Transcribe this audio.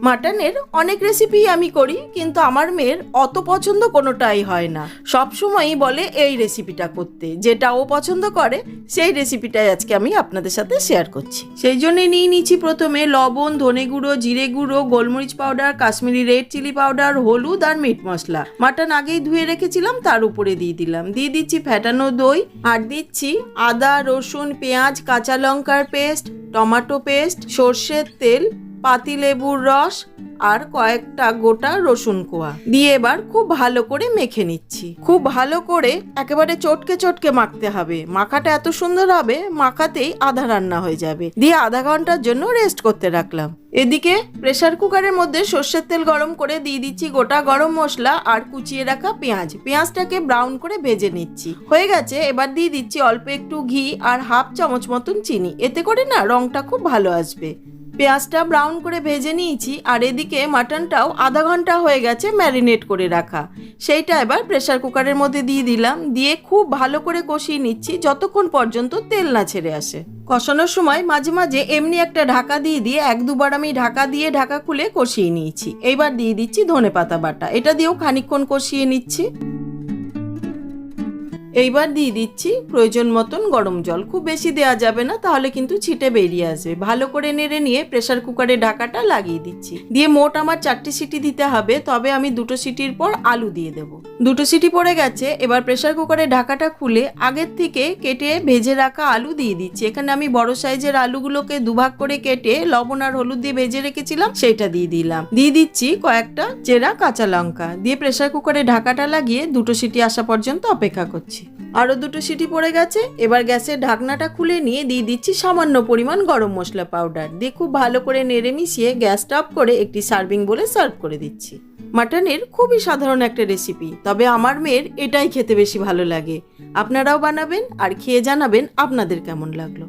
মাটনের অনেক রেসিপি আমি করি, কিন্তু আমার মেয়ের অত পছন্দ কোনোটাই হয় না। সব সময়ই বলে এই রেসিপিটা করতে, যেটা ও পছন্দ করে সেই রেসিপিটাই আজকে আমি আপনাদের সাথে শেয়ার করছি। সেই জন্যই নিয়ে নিচ্ছি প্রথমে লবণ, ধনে গুঁড়ো, জিরে গুঁড়ো, গোলমরিচ powder, Kashmiri red chilli powder, হলুদ আর মিট মশলা। মাটন আগেই ধুয়ে রেখেছিলাম, তার উপরে দিয়ে দিলাম। দিয়ে দিচ্ছি ফ্যাটানো দই, আর দিচ্ছি আদা, রসুন, পেঁয়াজ, কাঁচা লঙ্কার পেস্ট, টমেটো পেস্ট, সর্ষের তেল, পাতিলেবুর রস আর কয়েকটা গোটা রসুন কোয়া দিয়ে এবার খুব ভালো করে মেখে নিচ্ছি। খুব ভালো করে একেবারে চটকে চটকে মাখতে হবে। মাখাটা এত সুন্দর হবে, মাখাতেই আধা রান্না হয়ে যাবে। দিয়ে আধা ঘন্টার জন্য রেস্ট করতে রাখলাম। এদিকে প্রেসার কুকারের মধ্যে সর্ষের তেল গরম করে দিয়ে দিচ্ছি গোটা গরম মশলা আর কুচিয়ে রাখা পেঁয়াজ। পেঁয়াজটাকে ব্রাউন করে ভেজে নিচ্ছি। হয়ে গেছে, এবার দিয়ে দিচ্ছি অল্প একটু ঘি আর হাফ চামচ মতন চিনি। এতে করে না রংটা খুব ভালো আসবে। পেঁয়াজটা ব্রাউন করে ভেজে নিয়েছি, আর এদিকে মাটনটাও আধা ঘন্টা হয়ে গেছে ম্যারিনেট করে রাখা। সেইটা এবার প্রেসার কুকারের মধ্যে দিয়ে দিলাম। দিয়ে খুব ভালো করে কষিয়ে নিচ্ছি যতক্ষণ পর্যন্ত তেল না ছেড়ে আসে। কষানোর সময় মাঝে মাঝে এমনি একটা ঢাকা দিয়ে এক দুবার আমি ঢাকা দিয়ে ঢাকা খুলে কষিয়ে নিয়েছি। এইবার দিয়ে দিচ্ছি ধনেপাতা বাটা, এটা দিয়েও খানিকক্ষণ কষিয়ে নিচ্ছি। এইবার দিয়ে দিচ্ছি প্রয়োজন মতন গরম জল। খুব বেশি দেওয়া যাবে না, তাহলে কিন্তু ছিটে বেরিয়ে আসবে। ভালো করে নেড়ে নিয়ে প্রেসার কুকারে ঢাকাটা লাগিয়ে দিচ্ছি। দিয়ে মোট আমার 4টে সিটি দিতে হবে, তবে আমি 2টো সিটির পর আলু দিয়ে দেবো। 2টো সিটি পড়ে গেছে, এবার প্রেসার কুকারে ঢাকাটা খুলে আগের থেকে কেটে ভেজে রাখা আলু দিয়ে দিচ্ছি। এখানে আমি বড় সাইজের আলুগুলোকে দুভাগ করে কেটে লবণ আর হলুদ দিয়ে ভেজে রেখেছিলাম, সেটা দিয়ে দিলাম। দিয়ে দিচ্ছি কয়েকটা চেরা কাঁচা লঙ্কা। দিয়ে প্রেসার কুকারে ঢাকাটা লাগিয়ে 2টো সিটি আসা পর্যন্ত অপেক্ষা করছি। আরো 2টো সিটি পড়ে গেছে, এবার গ্যাসের ঢাকনাটা খুলে নিয়ে দিয়ে দিচ্ছি সামান্য পরিমাণ গরম মশলা পাউডার। দিয়ে খুব ভালো করে নেড়ে মিশিয়ে গ্যাসটা অফ করে একটি সার্ভিং বলে সার্ভ করে দিচ্ছি। মাটনের খুবই সাধারণ একটা রেসিপি, তবে আমার মেয়ের এটাই খেতে বেশি ভালো লাগে। আপনারাও বানাবেন আর খেয়ে জানাবেন আপনাদের কেমন লাগলো।